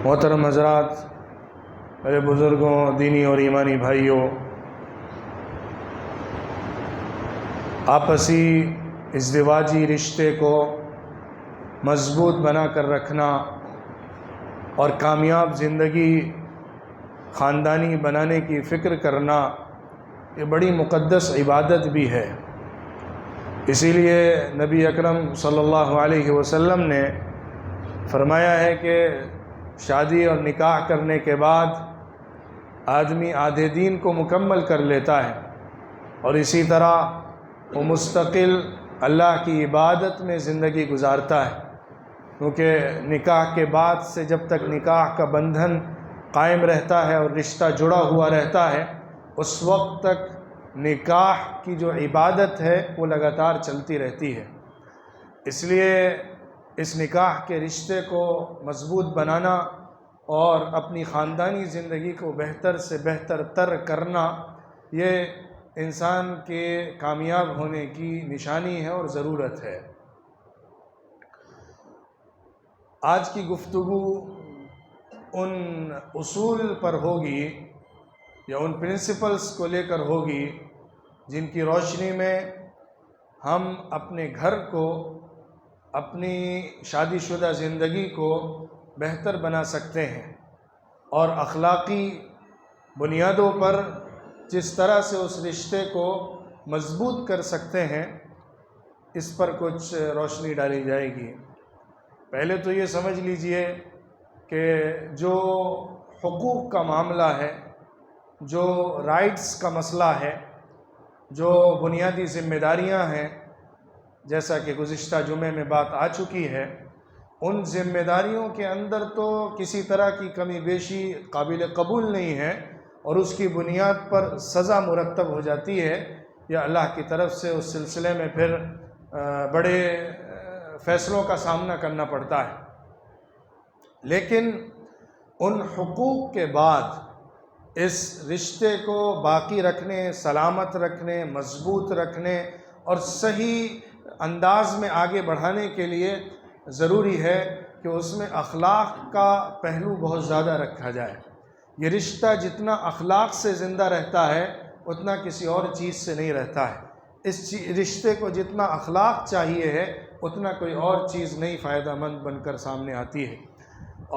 محترم حضرات، میرے بزرگوں، دینی اور ایمانی بھائیوں، آپسی ازدواجی رشتے کو مضبوط بنا کر رکھنا اور کامیاب زندگی خاندانی بنانے کی فکر کرنا یہ بڑی مقدس عبادت بھی ہے۔ اسی لیے نبی اکرم صلی اللہ علیہ وسلم نے فرمایا ہے کہ شادی اور نکاح کرنے کے بعد آدمی آدھے دین کو مکمل کر لیتا ہے، اور اسی طرح وہ مستقل اللہ کی عبادت میں زندگی گزارتا ہے، کیونکہ نکاح کے بعد سے جب تک نکاح کا بندھن قائم رہتا ہے اور رشتہ جڑا ہوا رہتا ہے، اس وقت تک نکاح کی جو عبادت ہے وہ لگاتار چلتی رہتی ہے۔ اس لیے اس نکاح کے رشتے کو مضبوط بنانا اور اپنی خاندانی زندگی کو بہتر سے بہتر تر کرنا یہ انسان کے کامیاب ہونے کی نشانی ہے اور ضرورت ہے۔ آج کی گفتگو ان اصول پر ہوگی یا ان پرنسپلز کو لے کر ہوگی جن کی روشنی میں ہم اپنے گھر کو، اپنی شادی شدہ زندگی کو بہتر بنا سکتے ہیں، اور اخلاقی بنیادوں پر جس طرح سے اس رشتے کو مضبوط کر سکتے ہیں، اس پر کچھ روشنی ڈالی جائے گی۔ پہلے تو یہ سمجھ لیجئے کہ جو حقوق کا معاملہ ہے، جو رائٹس کا مسئلہ ہے، جو بنیادی ذمہ داریاں ہیں، جیسا کہ گزشتہ جمعے میں بات آ چکی ہے، ان ذمہ داریوں کے اندر تو کسی طرح کی کمی بیشی قابل قبول نہیں ہے، اور اس کی بنیاد پر سزا مرتب ہو جاتی ہے یا اللہ کی طرف سے اس سلسلے میں پھر بڑے فیصلوں کا سامنا کرنا پڑتا ہے۔ لیکن ان حقوق کے بعد اس رشتے کو باقی رکھنے، سلامت رکھنے، مضبوط رکھنے اور صحیح انداز میں آگے بڑھانے کے لیے ضروری ہے کہ اس میں اخلاق کا پہلو بہت زیادہ رکھا جائے۔ یہ رشتہ جتنا اخلاق سے زندہ رہتا ہے اتنا کسی اور چیز سے نہیں رہتا ہے۔ اس رشتے کو جتنا اخلاق چاہیے ہے اتنا کوئی اور چیز نہیں فائدہ مند بن کر سامنے آتی ہے۔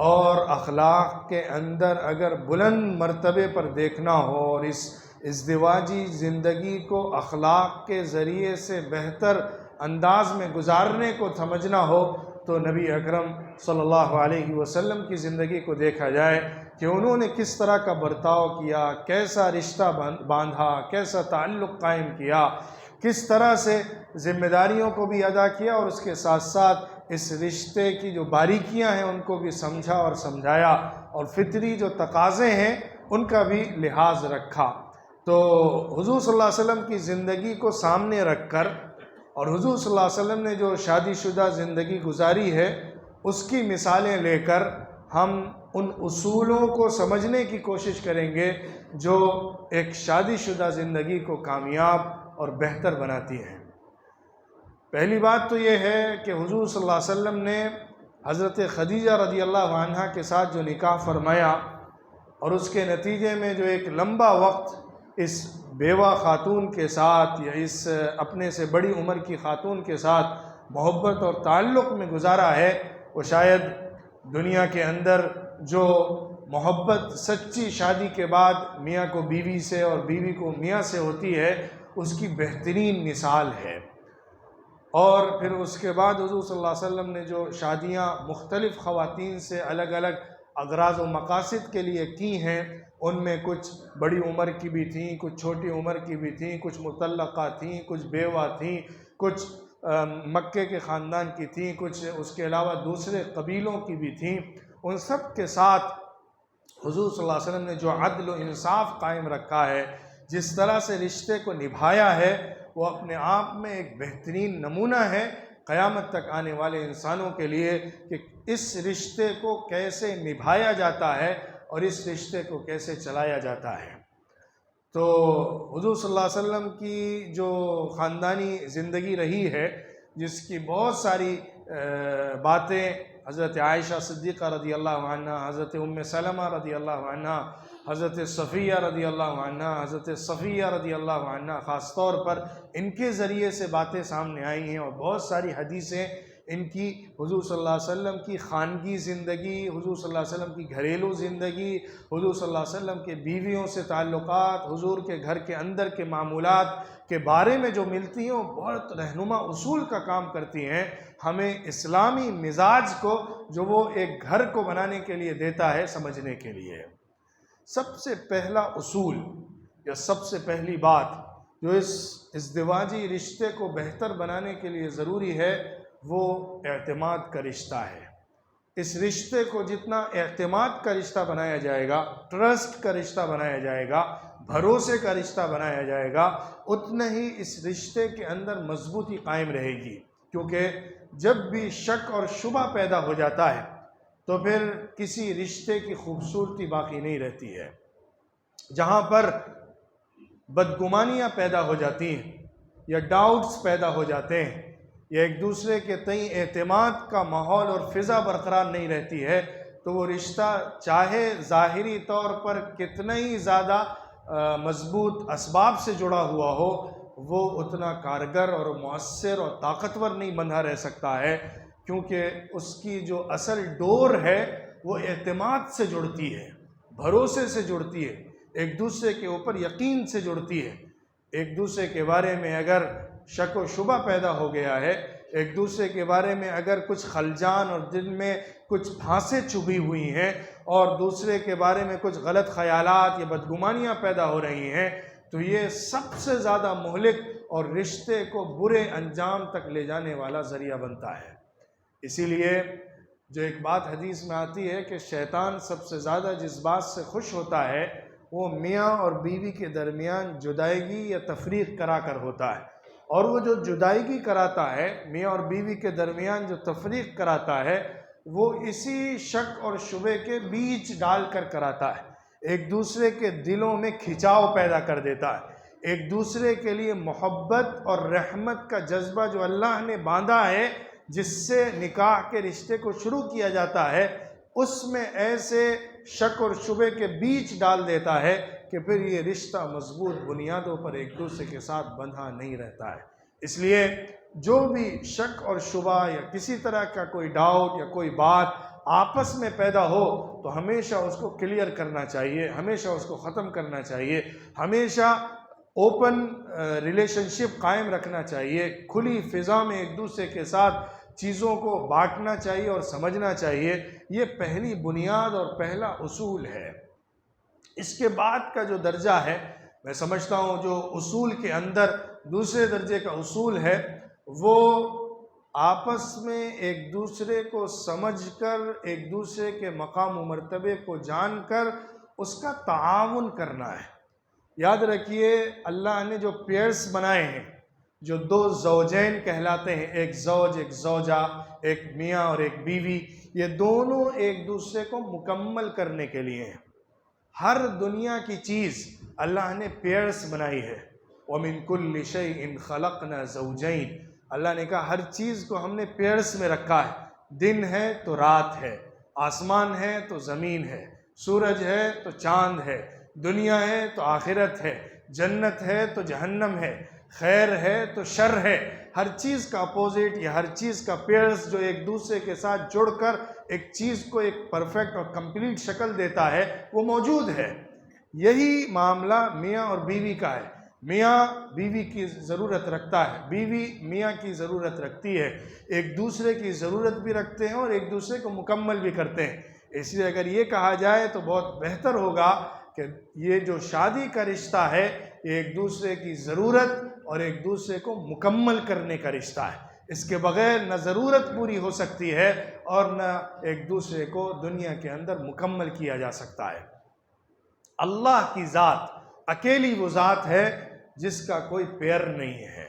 اور اخلاق کے اندر اگر بلند مرتبے پر دیکھنا ہو اور اس ازدواجی زندگی کو اخلاق کے ذریعے سے بہتر انداز میں گزارنے کو سمجھنا ہو تو نبی اکرم صلی اللہ علیہ وسلم کی زندگی کو دیکھا جائے کہ انہوں نے کس طرح کا برتاؤ کیا، کیسا رشتہ باندھا، کیسا تعلق قائم کیا، کس طرح سے ذمہ داریوں کو بھی ادا کیا، اور اس کے ساتھ ساتھ اس رشتے کی جو باریکیاں ہیں ان کو بھی سمجھا اور سمجھایا، اور فطری جو تقاضے ہیں ان کا بھی لحاظ رکھا۔ تو حضور صلی اللہ علیہ وسلم کی زندگی کو سامنے رکھ کر اور حضور صلی اللہ علیہ وسلم نے جو شادی شدہ زندگی گزاری ہے اس کی مثالیں لے کر ہم ان اصولوں کو سمجھنے کی کوشش کریں گے جو ایک شادی شدہ زندگی کو کامیاب اور بہتر بناتی ہیں۔ پہلی بات تو یہ ہے کہ حضور صلی اللہ علیہ وسلم نے حضرت خدیجہ رضی اللہ عنہا کے ساتھ جو نکاح فرمایا، اور اس کے نتیجے میں جو ایک لمبا وقت اس بیوہ خاتون کے ساتھ یا اس اپنے سے بڑی عمر کی خاتون کے ساتھ محبت اور تعلق میں گزارا ہے، وہ شاید دنیا کے اندر جو محبت سچی شادی کے بعد میاں کو بیوی سے اور بیوی کو میاں سے ہوتی ہے اس کی بہترین مثال ہے۔ اور پھر اس کے بعد حضور صلی اللہ علیہ وسلم نے جو شادیاں مختلف خواتین سے الگ الگ اغراض و مقاصد کے لیے کی ہیں، ان میں کچھ بڑی عمر کی بھی تھیں، کچھ چھوٹی عمر کی بھی تھیں، کچھ مطلقہ تھیں، کچھ بیوہ تھیں، کچھ مکے کے خاندان کی تھیں، کچھ اس کے علاوہ دوسرے قبیلوں کی بھی تھیں۔ ان سب کے ساتھ حضور صلی اللہ علیہ وسلم نے جو عدل و انصاف قائم رکھا ہے، جس طرح سے رشتے کو نبھایا ہے، وہ اپنے آپ میں ایک بہترین نمونہ ہے قیامت تک آنے والے انسانوں کے لیے کہ اس رشتے کو کیسے نبھایا جاتا ہے اور اس رشتے کو کیسے چلایا جاتا ہے۔ تو حضور صلی اللہ علیہ وسلم کی جو خاندانی زندگی رہی ہے، جس کی بہت ساری باتیں حضرت عائشہ صدیقہ رضی اللہ عنہ، حضرت ام سلمہ رضی اللہ عنہ، حضرت صفیہ رضی اللہ عنہ، حضرت صفیہ رضی اللہ عنہ خاص طور پر ان کے ذریعے سے باتیں سامنے آئی ہیں، اور بہت ساری حدیثیں ان کی حضور صلی اللہ علیہ وسلم کی خانگی زندگی، حضور صلی اللہ علیہ وسلم کی گھریلو زندگی، حضور صلی اللہ علیہ وسلم کے بیویوں سے تعلقات، حضور کے گھر کے اندر کے معمولات کے بارے میں جو ملتی ہیں وہ بہت رہنما اصول کا کام کرتی ہیں، ہمیں اسلامی مزاج کو جو وہ ایک گھر کو بنانے کے لیے دیتا ہے سمجھنے کے لیے۔ سب سے پہلا اصول یا سب سے پہلی بات جو اس ازدواجی رشتے کو بہتر بنانے کے لیے ضروری ہے وہ اعتماد کا رشتہ ہے۔ اس رشتے کو جتنا اعتماد کا رشتہ بنایا جائے گا، ٹرسٹ کا رشتہ بنایا جائے گا، بھروسے کا رشتہ بنایا جائے گا، اتنا ہی اس رشتے کے اندر مضبوطی قائم رہے گی، کیونکہ جب بھی شک اور شبہ پیدا ہو جاتا ہے تو پھر کسی رشتے کی خوبصورتی باقی نہیں رہتی ہے۔ جہاں پر بدگمانیاں پیدا ہو جاتی ہیں یا ڈاؤٹس پیدا ہو جاتے ہیں یا ایک دوسرے کے تئیں اعتماد کا ماحول اور فضا برقرار نہیں رہتی ہے، تو وہ رشتہ چاہے ظاہری طور پر کتنا ہی زیادہ مضبوط اسباب سے جڑا ہوا ہو، وہ اتنا کارگر اور مؤثر اور طاقتور نہیں بندھا رہ سکتا ہے، کیونکہ اس کی جو اصل ڈور ہے وہ اعتماد سے جڑتی ہے، بھروسے سے جڑتی ہے، ایک دوسرے کے اوپر یقین سے جڑتی ہے۔ ایک دوسرے کے بارے میں اگر شک و شبہ پیدا ہو گیا ہے، ایک دوسرے کے بارے میں اگر کچھ خلجان اور دل میں کچھ پھانسیں چبھی ہوئی ہیں اور دوسرے کے بارے میں کچھ غلط خیالات یا بدگمانیاں پیدا ہو رہی ہیں، تو یہ سب سے زیادہ مہلک اور رشتے کو برے انجام تک لے جانے والا ذریعہ بنتا ہے۔ اسی لیے جو ایک بات حدیث میں آتی ہے کہ شیطان سب سے زیادہ جس بات سے خوش ہوتا ہے وہ میاں اور بیوی کے درمیان جدائیگی یا تفریق کرا کر ہوتا ہے، اور وہ جو جدائیگی کراتا ہے، میاں اور بیوی کے درمیان جو تفریق کراتا ہے، وہ اسی شک اور شبہ کے بیچ ڈال کر کراتا ہے، ایک دوسرے کے دلوں میں کھچاؤ پیدا کر دیتا ہے، ایک دوسرے کے لیے محبت اور رحمت کا جذبہ جو اللہ نے باندھا ہے، جس سے نکاح کے رشتے کو شروع کیا جاتا ہے، اس میں ایسے شک اور شبہ کے بیچ ڈال دیتا ہے کہ پھر یہ رشتہ مضبوط بنیادوں پر ایک دوسرے کے ساتھ بندھا نہیں رہتا ہے۔ اس لیے جو بھی شک اور شبہ یا کسی طرح کا کوئی ڈاؤٹ یا کوئی بات آپس میں پیدا ہو تو ہمیشہ اس کو کلیئر کرنا چاہیے، ہمیشہ اس کو ختم کرنا چاہیے، ہمیشہ اوپن ریلیشن شپ قائم رکھنا چاہیے، کھلی فضا میں ایک دوسرے کے ساتھ چیزوں کو بانٹنا چاہیے اور سمجھنا چاہیے۔ یہ پہلی بنیاد اور پہلا اصول ہے۔ اس کے بعد کا جو درجہ ہے، میں سمجھتا ہوں جو اصول کے اندر دوسرے درجے کا اصول ہے، وہ آپس میں ایک دوسرے کو سمجھ کر، ایک دوسرے کے مقام و مرتبے کو جان کر اس کا تعاون کرنا ہے۔ یاد رکھیے اللہ نے جو پیئرس بنائے ہیں، جو دو زوجین کہلاتے ہیں، ایک زوج ایک زوجہ، ایک میاں اور ایک بیوی، یہ دونوں ایک دوسرے کو مکمل کرنے کے لیے ہیں۔ ہر دنیا کی چیز اللہ نے پیئرس بنائی ہے۔ وَمِن كُلِّ شَيْءٍ خَلَقْنَا زَوْجَيْنِ، اللہ نے کہا ہر چیز کو ہم نے پیئرس میں رکھا ہے، دن ہے تو رات ہے، آسمان ہے تو زمین ہے، سورج ہے تو چاند ہے، دنیا ہے تو آخرت ہے، جنت ہے تو جہنم ہے، خیر ہے تو شر ہے۔ ہر چیز کا اپوزٹ یا ہر چیز کا پیئرس جو ایک دوسرے کے ساتھ جڑ کر ایک چیز کو ایک پرفیکٹ اور کمپلیٹ شکل دیتا ہے، وہ موجود ہے۔ یہی معاملہ میاں اور بیوی کا ہے۔ میاں بیوی کی ضرورت رکھتا ہے، بیوی میاں کی ضرورت رکھتی ہے، ایک دوسرے کی ضرورت بھی رکھتے ہیں اور ایک دوسرے کو مکمل بھی کرتے ہیں۔ اس لیے اگر یہ کہا جائے تو بہت بہتر ہوگا کہ یہ جو شادی کا رشتہ ہے یہ ایک دوسرے کی ضرورت اور ایک دوسرے کو مکمل کرنے کا رشتہ ہے۔ اس کے بغیر نہ ضرورت پوری ہو سکتی ہے اور نہ ایک دوسرے کو دنیا کے اندر مکمل کیا جا سکتا ہے۔ اللہ کی ذات اکیلی وہ ذات ہے جس کا کوئی پیئر نہیں ہے،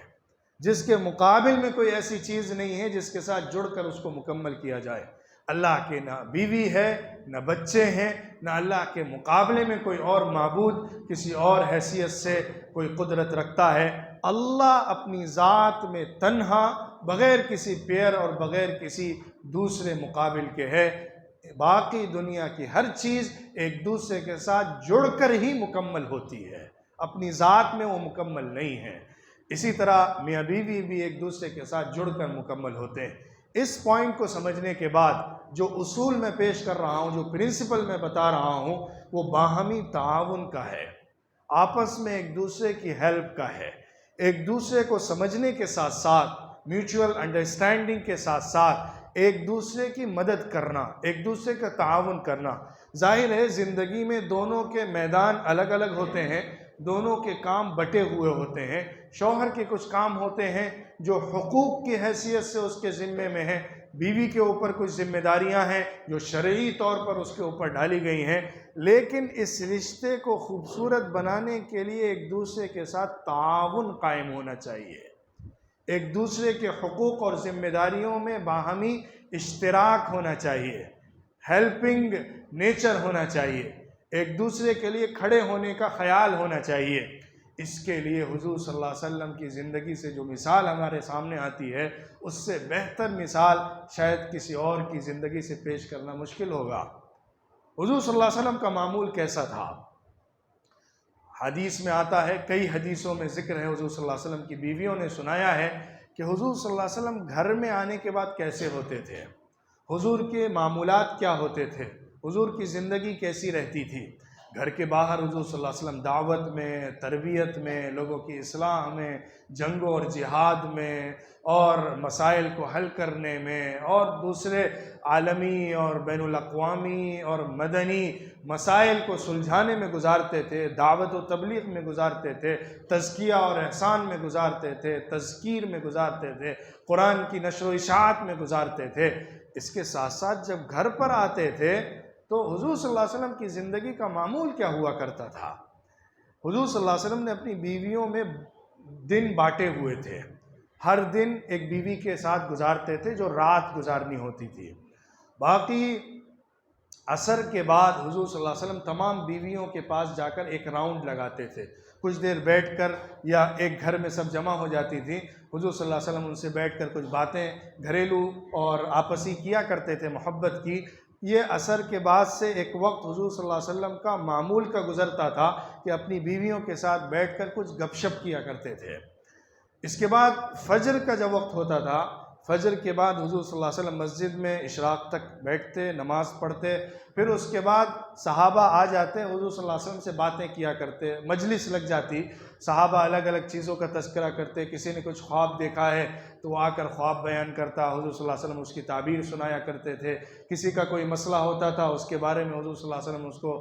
جس کے مقابل میں کوئی ایسی چیز نہیں ہے جس کے ساتھ جڑ کر اس کو مکمل کیا جائے۔ اللہ کے نہ بیوی ہے، نہ بچے ہیں، نہ اللہ کے مقابلے میں کوئی اور معبود کسی اور حیثیت سے کوئی قدرت رکھتا ہے۔ اللہ اپنی ذات میں تنہا بغیر کسی پیئر اور بغیر کسی دوسرے مقابل کے ہے۔ باقی دنیا کی ہر چیز ایک دوسرے کے ساتھ جڑ کر ہی مکمل ہوتی ہے، اپنی ذات میں وہ مکمل نہیں ہے۔ اسی طرح میاں بیوی بھی ایک دوسرے کے ساتھ جڑ کر مکمل ہوتے ہیں۔ اس پوائنٹ کو سمجھنے کے بعد جو اصول میں پیش کر رہا ہوں، جو پرنسپل میں بتا رہا ہوں، وہ باہمی تعاون کا ہے، آپس میں ایک دوسرے کی ہیلپ کا ہے، ایک دوسرے کو سمجھنے کے ساتھ ساتھ، میوچول انڈرسٹینڈنگ کے ساتھ ساتھ ایک دوسرے کی مدد کرنا، ایک دوسرے کا تعاون کرنا۔ ظاہر ہے زندگی میں دونوں کے میدان الگ الگ ہوتے ہیں، دونوں کے کام بٹے ہوئے ہوتے ہیں۔ شوہر کے کچھ کام ہوتے ہیں جو حقوق کی حیثیت سے اس کے ذمے میں ہیں، بیوی کے اوپر کچھ ذمہ داریاں ہیں جو شرعی طور پر اس کے اوپر ڈالی گئی ہیں، لیکن اس رشتے کو خوبصورت بنانے کے لیے ایک دوسرے کے ساتھ تعاون قائم ہونا چاہیے، ایک دوسرے کے حقوق اور ذمہ داریوں میں باہمی اشتراک ہونا چاہیے، ہیلپنگ نیچر ہونا چاہیے، ایک دوسرے کے لیے کھڑے ہونے کا خیال ہونا چاہیے۔ اس کے لیے حضور صلی اللہ علیہ وسلم کی زندگی سے جو مثال ہمارے سامنے آتی ہے، اس سے بہتر مثال شاید کسی اور کی زندگی سے پیش کرنا مشکل ہوگا۔ حضور صلی اللہ علیہ وسلم کا معمول کیسا تھا؟ حدیث میں آتا ہے، کئی حدیثوں میں ذکر ہے، حضور صلی اللہ علیہ وسلم کی بیویوں نے سنایا ہے کہ حضور صلی اللہ علیہ وسلم گھر میں آنے کے بعد کیسے ہوتے تھے، حضور کے معمولات کیا ہوتے تھے، حضور کی زندگی کیسی رہتی تھی۔ گھر کے باہر حضور صلی اللہ علیہ وسلم دعوت میں، تربیت میں، لوگوں کی اصلاح میں، جنگوں اور جہاد میں، اور مسائل کو حل کرنے میں، اور دوسرے عالمی اور بین الاقوامی اور مدنی مسائل کو سلجھانے میں گزارتے تھے، دعوت و تبلیغ میں گزارتے تھے، تزکیہ اور احسان میں گزارتے تھے، تذکیر میں گزارتے تھے، قرآن کی نشر و اشاعت میں گزارتے تھے۔ اس کے ساتھ ساتھ جب گھر پر آتے تھے تو حضور صلی اللہ علیہ وسلم کی زندگی کا معمول کیا ہوا کرتا تھا؟ حضور صلی اللہ علیہ وسلم نے اپنی بیویوں میں دن بانٹے ہوئے تھے، ہر دن ایک بیوی کے ساتھ گزارتے تھے جو رات گزارنی ہوتی تھی۔ باقی عصر کے بعد حضور صلی اللہ علیہ وسلم تمام بیویوں کے پاس جا کر ایک راؤنڈ لگاتے تھے، کچھ دیر بیٹھ کر، یا ایک گھر میں سب جمع ہو جاتی تھی، حضور صلی اللہ علیہ وسلم ان سے بیٹھ کر کچھ باتیں گھریلو اور آپسی کیا کرتے تھے، محبت کی۔ یہ عصر کے بعد سے ایک وقت حضور صلی اللہ علیہ وسلم کا معمول کا گزرتا تھا کہ اپنی بیویوں کے ساتھ بیٹھ کر کچھ گپ شپ کیا کرتے تھے۔ اس کے بعد فجر کا جب وقت ہوتا تھا، فجر کے بعد حضور صلی اللہ علیہ وسلم مسجد میں اشراق تک بیٹھتے، نماز پڑھتے، پھر اس کے بعد صحابہ آ جاتے، حضور صلی اللہ علیہ وسلم سے باتیں کیا کرتے، مجلس لگ جاتی، صحابہ الگ الگ چیزوں کا تذکرہ کرتے، کسی نے کچھ خواب دیکھا ہے تو وہ آ کر خواب بیان کرتا، حضور صلی اللہ علیہ وسلم اس کی تعبیر سنایا کرتے تھے، کسی کا کوئی مسئلہ ہوتا تھا اس کے بارے میں حضور صلی اللہ علیہ وسلم اس کو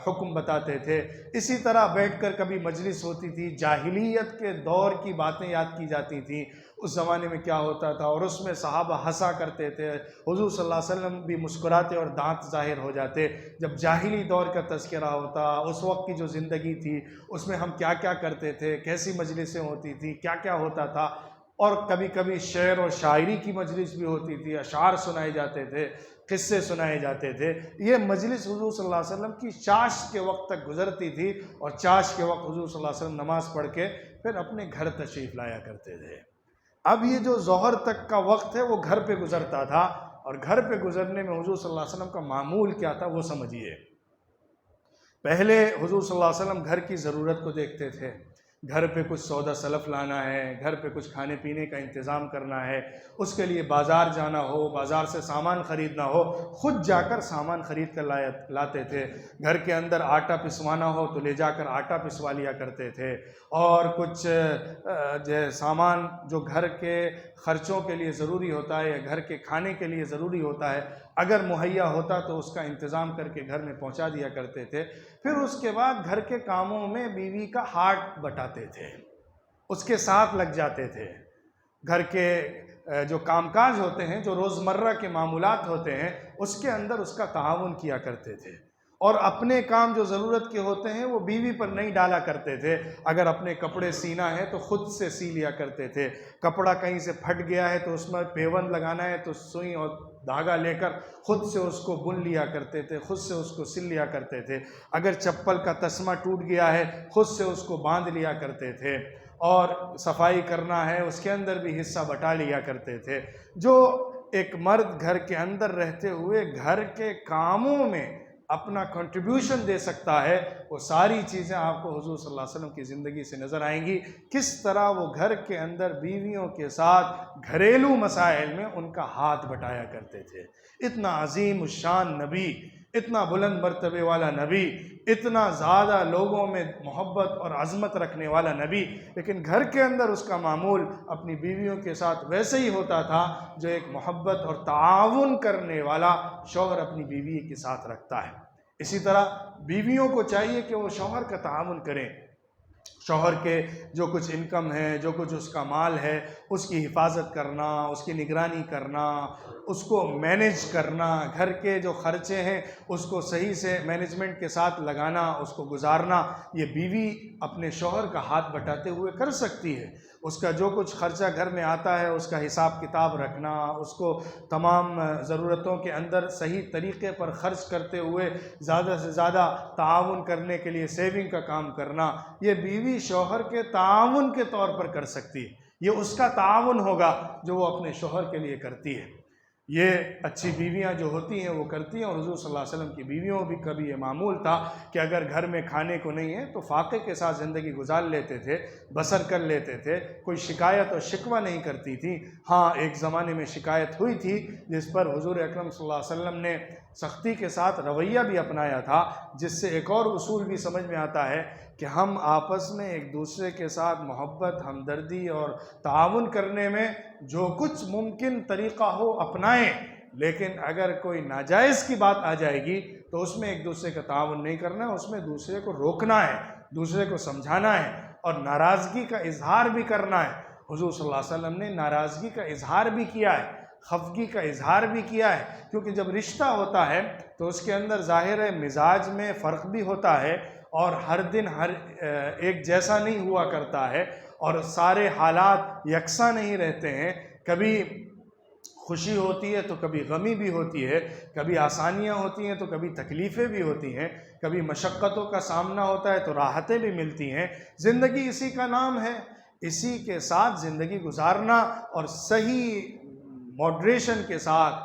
حکم بتاتے تھے۔ اسی طرح بیٹھ کر کبھی مجلس ہوتی تھی، جاہلیت کے دور کی باتیں یاد کی جاتی تھیں، اس زمانے میں کیا ہوتا تھا، اور اس میں صحابہ ہنسا کرتے تھے، حضور صلی اللہ علیہ وسلم بھی مسکراتے اور دانت ظاہر ہو جاتے جب جاہلی دور کا تذکرہ ہوتا، اس وقت کی جو زندگی تھی اس میں ہم کیا کیا کرتے تھے، کیسی مجلسیں ہوتی تھی، کیا کیا ہوتا تھا۔ اور کبھی کبھی شعر اور شاعری کی مجلس بھی ہوتی تھی، اشعار سنائے جاتے تھے، قصے سنائے جاتے تھے۔ یہ مجلس حضور صلی اللہ علیہ وسلم کی چاشت کے وقت تک گزرتی تھی، اور چاشت کے وقت حضور صلی اللہ علیہ وسلم نماز پڑھ کے پھر اپنے گھر تشریف لایا کرتے تھے۔ اب یہ جو ظہر تک کا وقت ہے وہ گھر پہ گزرتا تھا، اور گھر پہ گزرنے میں حضور صلی اللہ علیہ وسلم کا معمول کیا تھا وہ سمجھیے۔ پہلے حضور صلی اللہ علیہ وسلم گھر کی ضرورت کو دیکھتے تھے، گھر پہ کچھ سودا سلف لانا ہے، گھر پہ کچھ کھانے پینے کا انتظام کرنا ہے، اس کے لیے بازار جانا ہو، بازار سے سامان خریدنا ہو، خود جا کر سامان خرید کر لاتے تھے۔ گھر کے اندر آٹا پسوانا ہو تو لے جا کر آٹا پسوا لیا کرتے تھے، اور کچھ سامان جو گھر کے خرچوں کے لیے ضروری ہوتا ہے یا گھر کے کھانے کے لیے ضروری ہوتا ہے، اگر مہیا ہوتا تو اس کا انتظام کر کے گھر میں پہنچا دیا کرتے تھے۔ پھر اس کے بعد گھر کے کاموں میں بیوی کا ہاتھ بٹاتے تھے، اس کے ساتھ لگ جاتے تھے۔ گھر کے جو کام کاج ہوتے ہیں، جو روزمرہ کے معمولات ہوتے ہیں، اس کے اندر اس کا تعاون کیا کرتے تھے، اور اپنے کام جو ضرورت کے ہوتے ہیں وہ بیوی پر نہیں ڈالا کرتے تھے۔ اگر اپنے کپڑے سینا ہے تو خود سے سی لیا کرتے تھے، کپڑا کہیں سے پھٹ گیا ہے تو اس میں پیون لگانا ہے تو سوئی اور دھاگا لے کر خود سے اس کو بن لیا کرتے تھے، خود سے اس کو سل لیا کرتے تھے۔ اگر چپل کا تسمہ ٹوٹ گیا ہے خود سے اس کو باندھ لیا کرتے تھے، اور صفائی کرنا ہے اس کے اندر بھی حصہ بٹا لیا کرتے تھے۔ جو ایک مرد گھر کے اندر رہتے ہوئے گھر کے کاموں میں اپنا کنٹریبیوشن دے سکتا ہے، وہ ساری چیزیں آپ کو حضور صلی اللہ علیہ وسلم کی زندگی سے نظر آئیں گی، کس طرح وہ گھر کے اندر بیویوں کے ساتھ گھریلو مسائل میں ان کا ہاتھ بٹایا کرتے تھے۔ اتنا عظیم الشان نبی، اتنا بلند مرتبے والا نبی، اتنا زیادہ لوگوں میں محبت اور عظمت رکھنے والا نبی، لیکن گھر کے اندر اس کا معمول اپنی بیویوں کے ساتھ ویسے ہی ہوتا تھا جو ایک محبت اور تعاون کرنے والا شوہر اپنی بیوی کے ساتھ رکھتا ہے۔ اسی طرح بیویوں کو چاہیے کہ وہ شوہر کا تعاون کریں، شوہر کے جو کچھ انکم ہے، جو کچھ اس کا مال ہے، اس کی حفاظت کرنا، اس کی نگرانی کرنا، اس کو مینیج کرنا، گھر کے جو خرچے ہیں اس کو صحیح سے مینجمنٹ کے ساتھ لگانا، اس کو گزارنا، یہ بیوی اپنے شوہر کا ہاتھ بٹاتے ہوئے کر سکتی ہے۔ اس کا جو کچھ خرچہ گھر میں آتا ہے اس کا حساب کتاب رکھنا، اس کو تمام ضرورتوں کے اندر صحیح طریقے پر خرچ کرتے ہوئے زیادہ سے زیادہ تعاون کرنے کے لیے سیونگ کا کام کرنا، یہ بیوی شوہر کے تعاون کے طور پر کر سکتی ہے۔ یہ اس کا تعاون ہوگا جو وہ اپنے شوہر کے لیے کرتی ہے۔ یہ اچھی بیویاں جو ہوتی ہیں وہ کرتی ہیں، اور حضور صلی اللہ علیہ وسلم کی بیویوں بھی کبھی یہ معمول تھا کہ اگر گھر میں کھانے کو نہیں ہے تو فاقے کے ساتھ زندگی گزار لیتے تھے، بسر کر لیتے تھے، کوئی شکایت اور شکوہ نہیں کرتی تھی۔ ہاں، ایک زمانے میں شکایت ہوئی تھی جس پر حضور اکرم صلی اللہ علیہ وسلم نے سختی کے ساتھ رویہ بھی اپنایا تھا، جس سے ایک اور اصول بھی سمجھ میں آتا ہے کہ ہم آپس میں ایک دوسرے کے ساتھ محبت، ہمدردی اور تعاون کرنے میں جو کچھ ممکن طریقہ ہو اپنائیں، لیکن اگر کوئی ناجائز کی بات آ جائے گی تو اس میں ایک دوسرے کا تعاون نہیں کرنا ہے، اس میں دوسرے کو روکنا ہے، دوسرے کو سمجھانا ہے اور ناراضگی کا اظہار بھی کرنا ہے۔ حضور صلی اللہ علیہ وسلم نے ناراضگی کا اظہار بھی کیا ہے، خفگی کا اظہار بھی کیا ہے، کیونکہ جب رشتہ ہوتا ہے تو اس کے اندر ظاہر ہے مزاج میں فرق بھی ہوتا ہے، اور ہر دن ہر ایک جیسا نہیں ہوا کرتا ہے، اور سارے حالات یکساں نہیں رہتے ہیں۔ کبھی خوشی ہوتی ہے تو کبھی غمی بھی ہوتی ہے، کبھی آسانیاں ہوتی ہیں تو کبھی تکلیفیں بھی ہوتی ہیں، کبھی مشقتوں کا سامنا ہوتا ہے تو راحتیں بھی ملتی ہیں۔ زندگی اسی کا نام ہے، اسی کے ساتھ زندگی گزارنا اور صحیح ماڈریشن کے ساتھ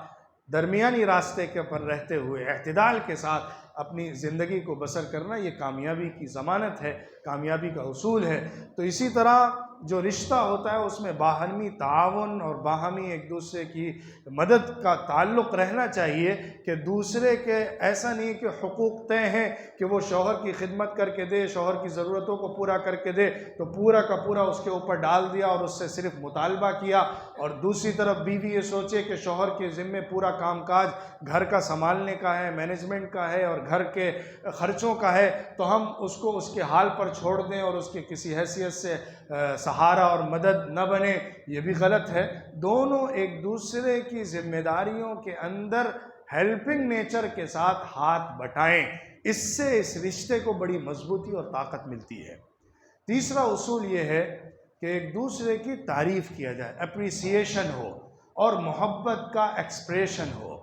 درمیانی راستے کے پر رہتے ہوئے اعتدال کے ساتھ اپنی زندگی کو بسر کرنا، یہ کامیابی کی ضمانت ہے، کامیابی کا اصول ہے۔ تو اسی طرح جو رشتہ ہوتا ہے اس میں باہمی تعاون اور باہمی ایک دوسرے کی مدد کا تعلق رہنا چاہیے، کہ دوسرے کے ایسا نہیں کہ حقوق طے ہیں کہ وہ شوہر کی خدمت کر کے دے، شوہر کی ضرورتوں کو پورا کر کے دے تو پورا کا پورا اس کے اوپر ڈال دیا اور اس سے صرف مطالبہ کیا، اور دوسری طرف بیوی یہ سوچے کہ شوہر کے ذمے پورا کام کاج گھر کا سنبھالنے کا ہے، مینجمنٹ کا ہے اور گھر کے خرچوں کا ہے، تو ہم اس کو اس کے حال پر چھوڑ دیں اور اس کے کسی حیثیت سے سہارا اور مدد نہ بنے، یہ بھی غلط ہے۔ دونوں ایک دوسرے کی ذمہ داریوں کے اندر ہیلپنگ نیچر کے ساتھ ہاتھ بٹائیں، اس سے اس رشتے کو بڑی مضبوطی اور طاقت ملتی ہے۔ تیسرا اصول یہ ہے کہ ایک دوسرے کی تعریف کیا جائے، اپریسیشن ہو اور محبت کا ایکسپریشن ہو۔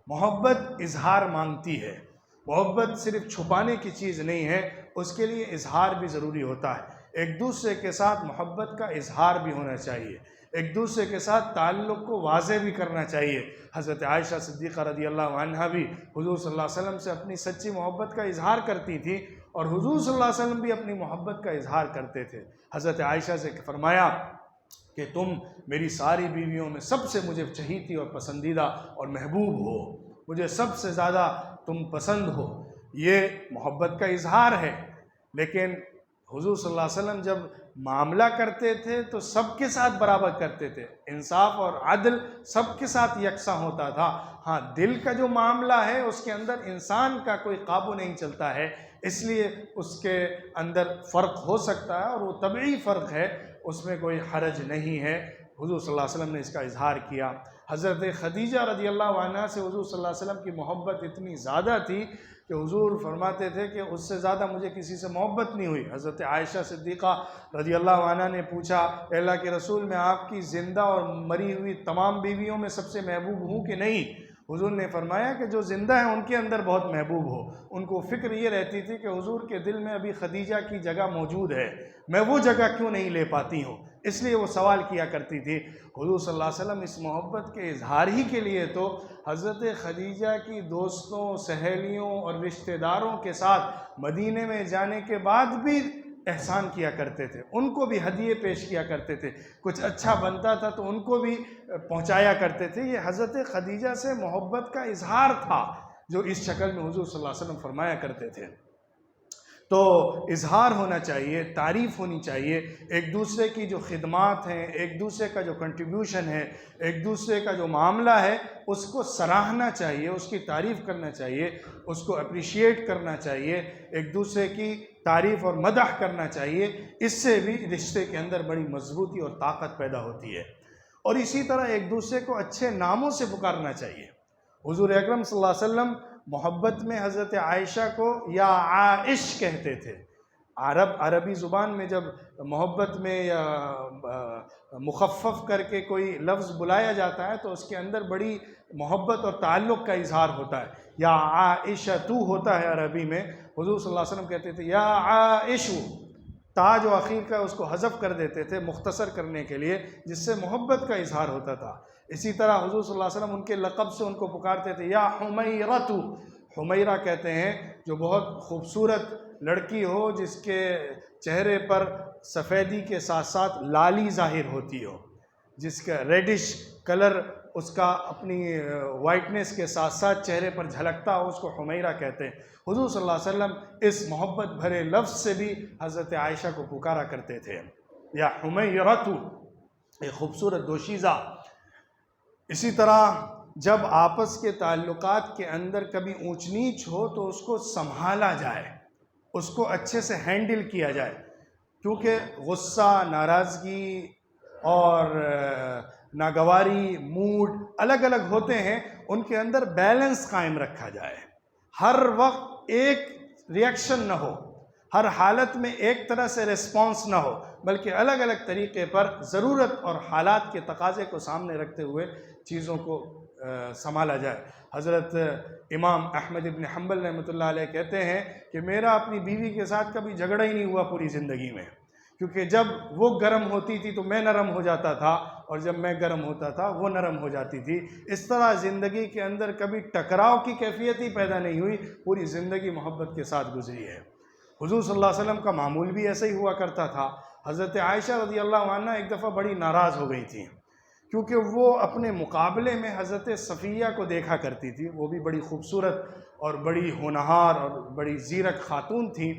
محبت اظہار مانگتی ہے، محبت صرف چھپانے کی چیز نہیں ہے، اس کے لیے اظہار بھی ضروری ہوتا ہے۔ ایک دوسرے کے ساتھ محبت کا اظہار بھی ہونا چاہیے، ایک دوسرے کے ساتھ تعلق کو واضح بھی کرنا چاہیے۔ حضرت عائشہ صدیقہ رضی اللہ عنہا بھی حضور صلی اللہ علیہ وسلم سے اپنی سچی محبت کا اظہار کرتی تھی، اور حضور صلی اللہ علیہ وسلم بھی اپنی محبت کا اظہار کرتے تھے۔ حضرت عائشہ سے فرمایا کہ تم میری ساری بیویوں میں سب سے مجھے چہیتی اور پسندیدہ اور محبوب ہو، مجھے سب سے زیادہ تم پسند ہو۔ یہ محبت کا اظہار ہے، لیکن حضور صلی اللہ علیہ وسلم جب معاملہ کرتے تھے تو سب کے ساتھ برابر کرتے تھے، انصاف اور عدل سب کے ساتھ یکساں ہوتا تھا۔ ہاں، دل کا جو معاملہ ہے اس کے اندر انسان کا کوئی قابو نہیں چلتا ہے، اس لیے اس کے اندر فرق ہو سکتا ہے اور وہ طبعی فرق ہے، اس میں کوئی حرج نہیں ہے۔ حضور صلی اللہ علیہ وسلم نے اس کا اظہار کیا۔ حضرت خدیجہ رضی اللہ عنہا سے حضور صلی اللہ علیہ وسلم کی محبت اتنی زیادہ تھی کہ حضور فرماتے تھے کہ اس سے زیادہ مجھے کسی سے محبت نہیں ہوئی۔ حضرت عائشہ صدیقہ رضی اللہ عنہا نے پوچھا، اے اللہ کے رسول، میں آپ کی زندہ اور مری ہوئی تمام بیویوں میں سب سے محبوب ہوں کہ نہیں؟ حضور نے فرمایا کہ جو زندہ ہیں ان کے اندر بہت محبوب ہو. ان کو فکر یہ رہتی تھی کہ حضور کے دل میں ابھی خدیجہ کی جگہ موجود ہے، میں وہ جگہ کیوں نہیں لے پاتی ہوں، اس لیے وہ سوال کیا کرتی تھی. حضور صلی اللہ علیہ وسلم اس محبت کے اظہار ہی کے لیے تو حضرت خدیجہ کی دوستوں، سہیلیوں اور رشتہ داروں کے ساتھ مدینے میں جانے کے بعد بھی احسان کیا کرتے تھے، ان کو بھی ہدیے پیش کیا کرتے تھے، کچھ اچھا بنتا تھا تو ان کو بھی پہنچایا کرتے تھے. یہ حضرت خدیجہ سے محبت کا اظہار تھا جو اس شکل میں حضور صلی اللہ علیہ وسلم فرمایا کرتے تھے. تو اظہار ہونا چاہیے، تعریف ہونی چاہیے، ایک دوسرے کی جو خدمات ہیں، ایک دوسرے کا جو کنٹریبیوشن ہے، ایک دوسرے کا جو معاملہ ہے، اس کو سراہنا چاہیے، اس کی تعریف کرنا چاہیے، اس کو اپریشیٹ کرنا چاہیے، ایک دوسرے کی تعریف اور مدح کرنا چاہیے. اس سے بھی رشتے کے اندر بڑی مضبوطی اور طاقت پیدا ہوتی ہے. اور اسی طرح ایک دوسرے کو اچھے ناموں سے پکارنا چاہیے. حضور اکرم صلی اللہ علیہ وسلم محبت میں حضرت عائشہ کو یا عائش کہتے تھے. عربی زبان میں جب محبت میں یا مخفف کر کے کوئی لفظ بلایا جاتا ہے تو اس کے اندر بڑی محبت اور تعلق کا اظہار ہوتا ہے. یا عائشہ تو ہوتا ہے عربی میں. حضور صلی اللہ علیہ وسلم کہتے تھے یا عائشو، تا جو اخیر کا اس کو حذف کر دیتے تھے مختصر کرنے کے لیے، جس سے محبت کا اظہار ہوتا تھا. اسی طرح حضور صلی اللہ علیہ وسلم ان کے لقب سے ان کو پکارتے تھے یا حمیرۃ. حمیرہ کہتے ہیں جو بہت خوبصورت لڑکی ہو جس کے چہرے پر سفیدی کے ساتھ ساتھ لالی ظاہر ہوتی ہو، جس کا ریڈش کلر اس کا اپنی وائٹنس کے ساتھ ساتھ چہرے پر جھلکتا ہو، اس کو حمیرہ کہتے ہیں. حضور صلی اللہ علیہ وسلم اس محبت بھرے لفظ سے بھی حضرت عائشہ کو پکارا کرتے تھے یا حمیرۃ، ایک خوبصورت دوشیزہ. اسی طرح جب آپس کے تعلقات کے اندر کبھی اونچ نیچ ہو تو اس کو سنبھالا جائے، اس کو اچھے سے ہینڈل کیا جائے، کیونکہ غصہ، ناراضگی اور ناگواری، موڈ الگ الگ ہوتے ہیں، ان کے اندر بیلنس قائم رکھا جائے. ہر وقت ایک ریئیکشن نہ ہو، ہر حالت میں ایک طرح سے ریسپانس نہ ہو، بلکہ الگ الگ طریقے پر ضرورت اور حالات کے تقاضے کو سامنے رکھتے ہوئے چیزوں کو سنبھالا جائے. حضرت امام احمد ابن حنبل رحمۃ اللہ علیہ کہتے ہیں کہ میرا اپنی بیوی کے ساتھ کبھی جھگڑا ہی نہیں ہوا پوری زندگی میں، کیونکہ جب وہ گرم ہوتی تھی تو میں نرم ہو جاتا تھا، اور جب میں گرم ہوتا تھا وہ نرم ہو جاتی تھی. اس طرح زندگی کے اندر کبھی ٹکراؤ کی کیفیت ہی پیدا نہیں ہوئی، پوری زندگی محبت کے ساتھ گزری ہے. حضور صلی اللہ علیہ وسلم کا معمول بھی ایسا ہی ہوا کرتا تھا. حضرت عائشہ رضی اللہ عنہ ایک دفعہ بڑی ناراض ہو گئی تھیں، کیونکہ وہ اپنے مقابلے میں حضرت صفیہ کو دیکھا کرتی تھی. وہ بھی بڑی خوبصورت اور بڑی ہونہار اور بڑی زیرک خاتون تھیں.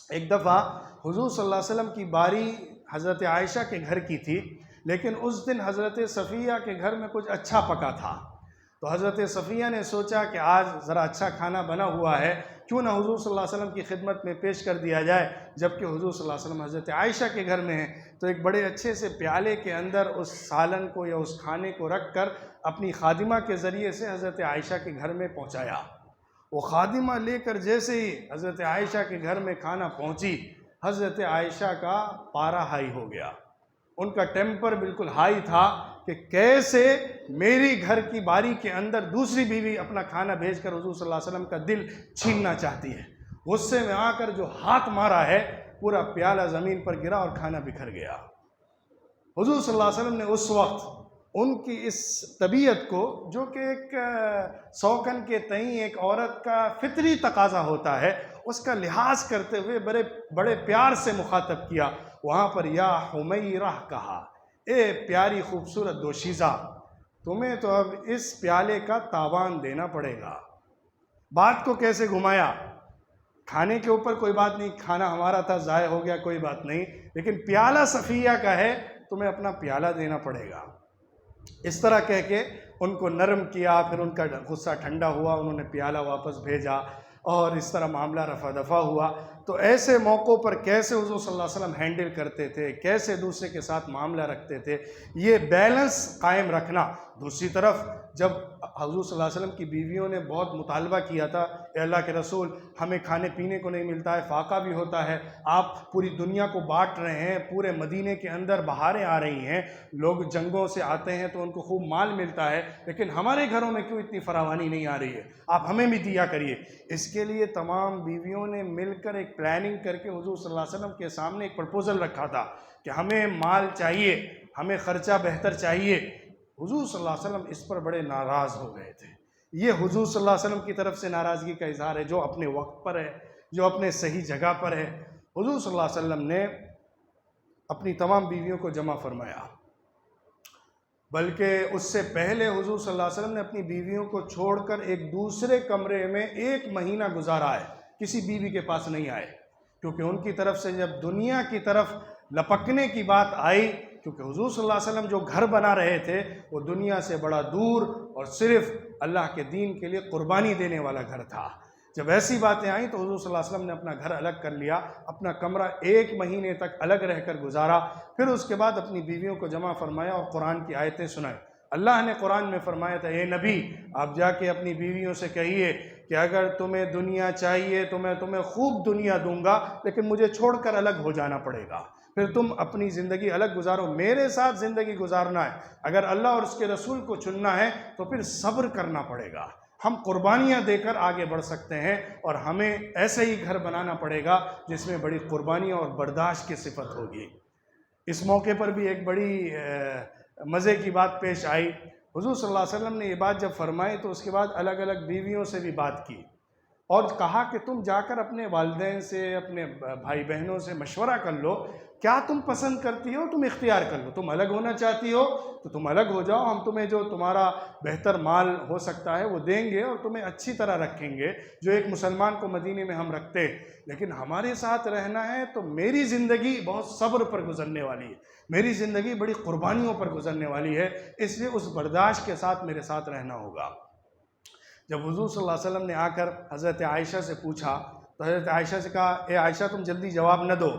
ایک دفعہ حضور صلی اللہ علیہ وسلم کی باری حضرت عائشہ کے گھر کی تھی، لیکن اس دن حضرت صفیہ کے گھر میں کچھ اچھا پکا تھا. تو حضرت صفیہ نے سوچا کہ آج ذرا اچھا کھانا بنا ہوا ہے، کیوں نہ حضور صلی اللہ علیہ وسلم کی خدمت میں پیش کر دیا جائے. جبکہ حضور صلی اللہ علیہ وسلم حضرت عائشہ کے گھر میں ہیں، تو ایک بڑے اچھے سے پیالے کے اندر اس سالن کو یا اس کھانے کو رکھ کر اپنی خادمہ کے ذریعے سے حضرت عائشہ کے گھر میں پہنچایا. وہ خادمہ لے کر جیسے ہی حضرت عائشہ کے گھر میں کھانا پہنچی، حضرت عائشہ کا پارا ہائی ہو گیا. ان کا ٹیمپر بالکل ہائی تھا کہ کیسے میری گھر کی باری کے اندر دوسری بیوی اپنا کھانا بھیج کر حضور صلی اللہ علیہ وسلم کا دل چھیننا چاہتی ہے. غصے میں آ کر جو ہاتھ مارا ہے، پورا پیالہ زمین پر گرا اور کھانا بکھر گیا. حضور صلی اللہ علیہ وسلم نے اس وقت ان کی اس طبیعت کو، جو کہ ایک سوکن کے تئیں ایک عورت کا فطری تقاضا ہوتا ہے، اس کا لحاظ کرتے ہوئے بڑے پیار سے مخاطب کیا. وہاں پر یا حمیرہ کہا، اے پیاری خوبصورت دوشیزہ، تمہیں تو اب اس پیالے کا تاوان دینا پڑے گا. بات کو کیسے گھمایا، کھانے کے اوپر کوئی بات نہیں، کھانا ہمارا تھا ضائع ہو گیا کوئی بات نہیں، لیکن پیالہ صفیہ کا ہے، تمہیں اپنا پیالہ دینا پڑے گا. اس طرح کہہ کے ان کو نرم کیا. پھر ان کا غصہ ٹھنڈا ہوا، انہوں نے پیالہ واپس بھیجا، اور اس طرح معاملہ رفع دفع ہوا. تو تو ایسے موقعوں پر کیسے حضور صلی اللہ علیہ وسلم ہینڈل کرتے تھے، کیسے دوسرے کے ساتھ معاملہ رکھتے تھے، یہ بیلنس قائم رکھنا۔ دوسری طرف جب حضور صلی اللہ علیہ وسلم کی بیویوں نے بہت مطالبہ کیا تھا، اے اللہ کے رسول ہمیں کھانے پینے کو نہیں ملتا ہے، فاقہ بھی ہوتا ہے، آپ پوری دنیا کو بانٹ رہے ہیں، پورے مدینے کے اندر بہاریں آ رہی ہیں، لوگ جنگوں سے آتے ہیں تو ان کو خوب مال ملتا ہے، لیکن ہمارے گھروں میں کیوں اتنی فراوانی نہیں آ رہی ہے، آپ ہمیں بھی دیا کریے۔ اس کے لیے تمام بیویوں نے مل کر ایک پلاننگ کر کے حضور صلی اللہ علیہ وسلم کے سامنے ایک پرپوزل رکھا تھا کہ ہمیں مال چاہیے، ہمیں خرچہ بہتر چاہیے۔ حضور صلی اللہ علیہ وسلم اس پر بڑے ناراض ہو گئے تھے۔ یہ حضور صلی اللہ علیہ وسلم کی طرف سے ناراضگی کا اظہار ہے، جو اپنے وقت پر ہے، جو اپنے صحیح جگہ پر ہے۔ حضور صلی اللہ علیہ وسلم نے اپنی تمام بیویوں کو جمع فرمایا، بلکہ اس سے پہلے حضور صلی اللہ علیہ وسلم نے اپنی بیویوں کو چھوڑ کر ایک دوسرے کمرے میں 1 مہینہ گزارا ہے، کسی بیوی کے پاس نہیں آئے، کیونکہ ان کی طرف سے جب دنیا کی طرف لپکنے کی بات آئی، کیونکہ حضور صلی اللہ علیہ وسلم جو گھر بنا رہے تھے وہ دنیا سے بڑا دور اور صرف اللہ کے دین کے لیے قربانی دینے والا گھر تھا۔ جب ایسی باتیں آئیں تو حضور صلی اللہ علیہ وسلم نے اپنا گھر الگ کر لیا، اپنا کمرہ 1 مہینے تک الگ رہ کر گزارا، پھر اس کے بعد اپنی بیویوں کو جمع فرمایا اور قرآن کی آیتیں سنائیں۔ اللہ نے قرآن میں فرمایا تھا، اے نبی آپ جا کے اپنی بیویوں سے کہیے کہ اگر تمہیں دنیا چاہیے تو میں تمہیں خوب دنیا دوں گا، لیکن مجھے چھوڑ کر الگ ہو جانا پڑے گا، پھر تم اپنی زندگی الگ گزارو، میرے ساتھ زندگی گزارنا ہے۔ اگر اللہ اور اس کے رسول کو چننا ہے تو پھر صبر کرنا پڑے گا، ہم قربانیاں دے کر آگے بڑھ سکتے ہیں، اور ہمیں ایسے ہی گھر بنانا پڑے گا جس میں بڑی قربانیاں اور برداشت کی صفت ہوگی۔ اس موقع پر بھی ایک بڑی مزے کی بات پیش آئی۔ حضور صلی اللہ علیہ وسلم نے یہ بات جب فرمائی تو اس کے بعد الگ الگ بیویوں سے بھی بات کی اور کہا کہ تم جا کر اپنے والدین سے، اپنے بھائی بہنوں سے مشورہ کر لو، کیا تم پسند کرتی ہو تم اختیار کر لو، تم الگ ہونا چاہتی ہو تو تم الگ ہو جاؤ، ہم تمہیں جو تمہارا بہتر مال ہو سکتا ہے وہ دیں گے اور تمہیں اچھی طرح رکھیں گے، جو ایک مسلمان کو مدینے میں ہم رکھتے ہیں، لیکن ہمارے ساتھ رہنا ہے تو میری زندگی بہت صبر پر گزرنے والی ہے، میری زندگی بڑی قربانیوں پر گزرنے والی ہے، اس لیے اس برداشت کے ساتھ میرے ساتھ رہنا ہوگا۔ جب حضور صلی اللہ علیہ وسلم نے آ کر حضرت عائشہ سے پوچھا تو حضرت عائشہ سے کہا، اے عائشہ تم جلدی جواب نہ دو۔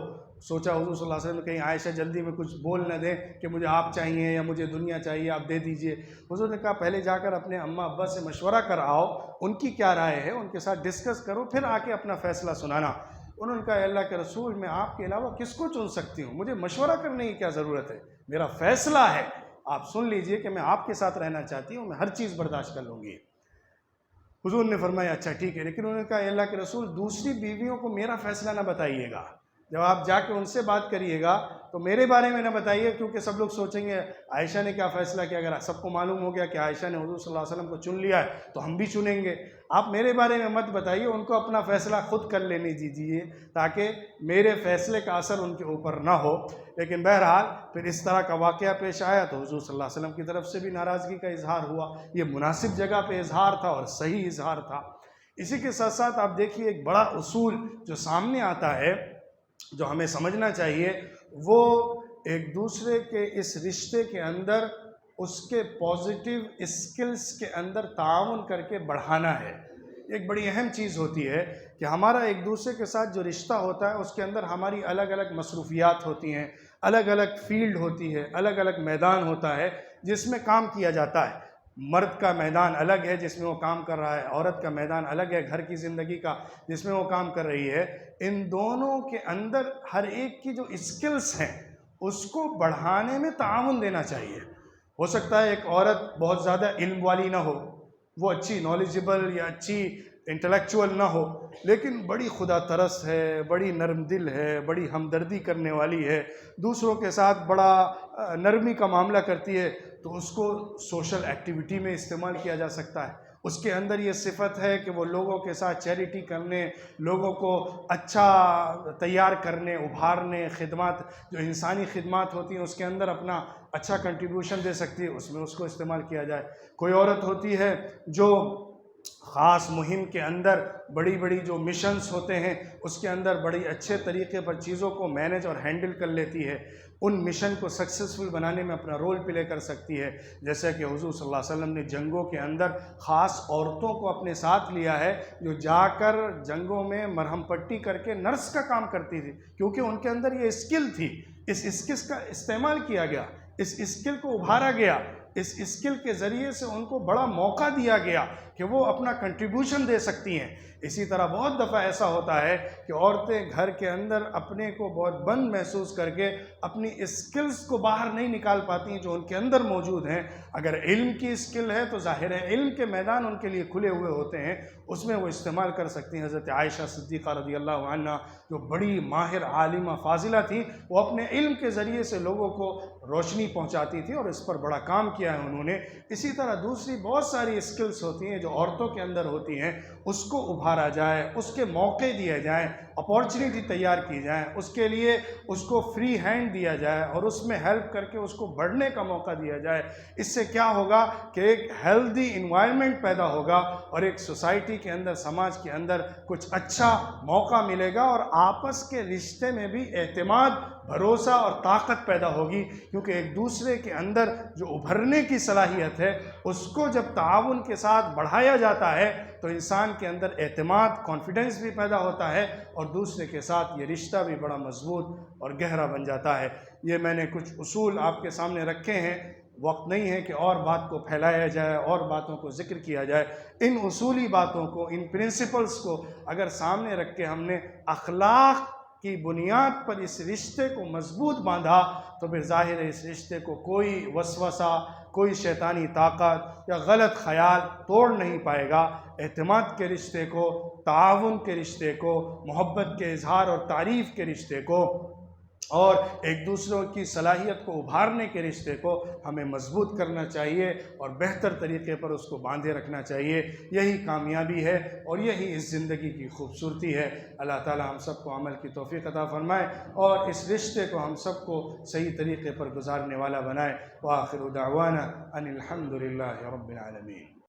سوچا حضور صلی اللہ علیہ وسلم کہیں عائشہ جلدی میں کچھ بول نہ دیں کہ مجھے آپ چاہیے یا مجھے دنیا چاہیے، آپ دے دیجئے۔ حضور نے کہا پہلے جا کر اپنے اماں ابا سے مشورہ کر آؤ، ان کی کیا رائے ہے ان کے ساتھ ڈسکس کرو، پھر آ کے اپنا فیصلہ سنانا۔ انہوں نے کہا اے اللہ کے رسول میں آپ کے علاوہ کس کو چن سکتی ہوں، مجھے مشورہ کرنے کی کیا ضرورت ہے، میرا فیصلہ ہے، آپ سن لیجئے کہ میں آپ کے ساتھ رہنا چاہتی ہوں، میں ہر چیز برداشت کر لوں گی۔ حضور نے فرمایا اچھا ٹھیک ہے، لیکن انہوں نے کہا اے اللہ کے رسول دوسری بیویوں کو میرا فیصلہ نہ بتائیے گا، جب آپ جا کے ان سے بات کریے گا تو میرے بارے میں نہ بتائیے، کیونکہ سب لوگ سوچیں گے عائشہ نے کیا فیصلہ کیا، اگر سب کو معلوم ہو گیا کہ عائشہ نے حضور صلی اللہ علیہ وسلم کو چن لیا ہے تو ہم بھی چنیں گے، آپ میرے بارے میں مت بتائیے، ان کو اپنا فیصلہ خود کر لینے دیجیے تاکہ میرے فیصلے کا اثر ان کے اوپر نہ ہو۔ لیکن بہرحال پھر اس طرح کا واقعہ پیش آیا تو حضور صلی اللہ علیہ وسلم کی طرف سے بھی ناراضگی کا اظہار ہوا، یہ مناسب جگہ پہ اظہار تھا اور صحیح اظہار تھا۔ اسی کے ساتھ ساتھ آپ دیکھیے ایک بڑا اصول جو سامنے آتا ہے جو ہمیں سمجھنا چاہیے، وہ ایک دوسرے کے اس رشتے کے اندر اس کے پازیٹیو اسکلز کے اندر تعاون کر کے بڑھانا ہے۔ ایک بڑی اہم چیز ہوتی ہے کہ ہمارا ایک دوسرے کے ساتھ جو رشتہ ہوتا ہے اس کے اندر ہماری الگ الگ مصروفیات ہوتی ہیں، الگ الگ فیلڈ ہوتی ہے، الگ الگ میدان ہوتا ہے جس میں کام کیا جاتا ہے۔ مرد کا میدان الگ ہے جس میں وہ کام کر رہا ہے، عورت کا میدان الگ ہے گھر کی زندگی کا جس میں وہ کام کر رہی ہے۔ ان دونوں کے اندر ہر ایک کی جو اسکلز ہیں اس کو بڑھانے میں تعاون دینا چاہیے۔ ہو سکتا ہے ایک عورت بہت زیادہ علم والی نہ ہو، وہ اچھی نالجبل یا اچھی انٹلیکچول نہ ہو، لیکن بڑی خدا ترس ہے، بڑی نرم دل ہے، بڑی ہمدردی کرنے والی ہے، دوسروں کے ساتھ بڑا نرمی کا معاملہ کرتی ہے، تو اس کو سوشل ایکٹیویٹی میں استعمال کیا جا سکتا ہے۔ اس کے اندر یہ صفت ہے کہ وہ لوگوں کے ساتھ چیریٹی کرنے، لوگوں کو اچھا تیار کرنے، ابھارنے، خدمات جو انسانی خدمات ہوتی ہیں اس کے اندر اپنا اچھا کنٹریبیوشن دے سکتی ہے، اس میں اس کو استعمال کیا جائے۔ کوئی عورت ہوتی ہے جو خاص مہم کے اندر بڑی بڑی جو مشنز ہوتے ہیں اس کے اندر بڑی اچھے طریقے پر چیزوں کو مینج اور ہینڈل کر لیتی ہے، ان مشن کو سکسیسفل بنانے میں اپنا رول پلے کر سکتی ہے. جیسا کہ حضور صلی اللہ علیہ وسلم نے جنگوں کے اندر خاص عورتوں کو اپنے ساتھ لیا ہے جو جا کر جنگوں میں مرہم پٹی کر کے نرس کا کام کرتی تھی، کیونکہ ان کے اندر یہ اسکل تھی. اس اسکل کا استعمال کیا گیا، اس اسکل کو ابھارا گیا، اس اسکل کے ذریعے سے ان کو بڑا موقع دیا گیا کہ وہ اپنا کنٹریبیوشن دے سکتی ہیں. اسی طرح بہت دفعہ ایسا ہوتا ہے کہ عورتیں گھر کے اندر اپنے کو بہت بند محسوس کر کے اپنی اسکلز کو باہر نہیں نکال پاتی ہیں جو ان کے اندر موجود ہیں. اگر علم کی اسکل ہے تو ظاہر ہے علم کے میدان ان کے لیے کھلے ہوئے ہوتے ہیں، اس میں وہ استعمال کر سکتی ہیں. حضرت عائشہ صدیقہ رضی اللہ عنہ جو بڑی ماہر عالمہ فاضلہ تھیں، وہ اپنے علم کے ذریعے سے لوگوں کو روشنی پہنچاتی تھی اور اس پر بڑا کام کیا ہے انہوں نے. اسی طرح دوسری بہت ساری اسکلز ہوتی ہیں جو عورتوں کے اندر ہوتی ہیں، اس کو ابھارا جائے، اس کے موقع دیے جائیں، اپارچونیٹی تیار کی جائیں، اس کے لیے اس کو فری ہینڈ دیا جائے اور اس میں ہیلپ کر کے اس کو بڑھنے کا موقع دیا جائے. اس سے کیا ہوگا کہ ایک ہیلدی انوائرمنٹ پیدا ہوگا اور ایک سوسائٹی کے اندر، سماج کے اندر کچھ اچھا موقع ملے گا اور آپس کے رشتے میں بھی اعتماد، بھروسہ اور طاقت پیدا ہوگی. کیونکہ ایک دوسرے کے اندر جو ابھرنے کی صلاحیت ہے اس کو جب تعاون کے ساتھ بڑھایا جاتا ہے تو انسان کے اندر اعتماد، کانفیڈنس بھی پیدا ہوتا ہے اور دوسرے کے ساتھ یہ رشتہ بھی بڑا مضبوط اور گہرا بن جاتا ہے. یہ میں نے کچھ اصول آپ کے سامنے رکھے ہیں. وقت نہیں ہے کہ اور بات کو پھیلایا جائے اور باتوں کو ذکر کیا جائے. ان اصولی باتوں کو، ان پرنسپلز کو اگر سامنے رکھ کے ہم نے اخلاق کی بنیاد پر اس رشتے کو مضبوط باندھا تو پھر ظاہر ہے اس رشتے کو کوئی وسوسہ، کوئی شیطانی طاقت یا غلط خیال توڑ نہیں پائے گا. اعتماد کے رشتے کو، تعاون کے رشتے کو، محبت کے اظہار اور تعریف کے رشتے کو اور ایک دوسروں کی صلاحیت کو ابھارنے کے رشتے کو ہمیں مضبوط کرنا چاہیے اور بہتر طریقے پر اس کو باندھے رکھنا چاہیے. یہی کامیابی ہے اور یہی اس زندگی کی خوبصورتی ہے. اللہ تعالی ہم سب کو عمل کی توفیق عطا فرمائے اور اس رشتے کو ہم سب کو صحیح طریقے پر گزارنے والا بنائے. وآخر دعوانا ان الحمد للہ رب العالمین.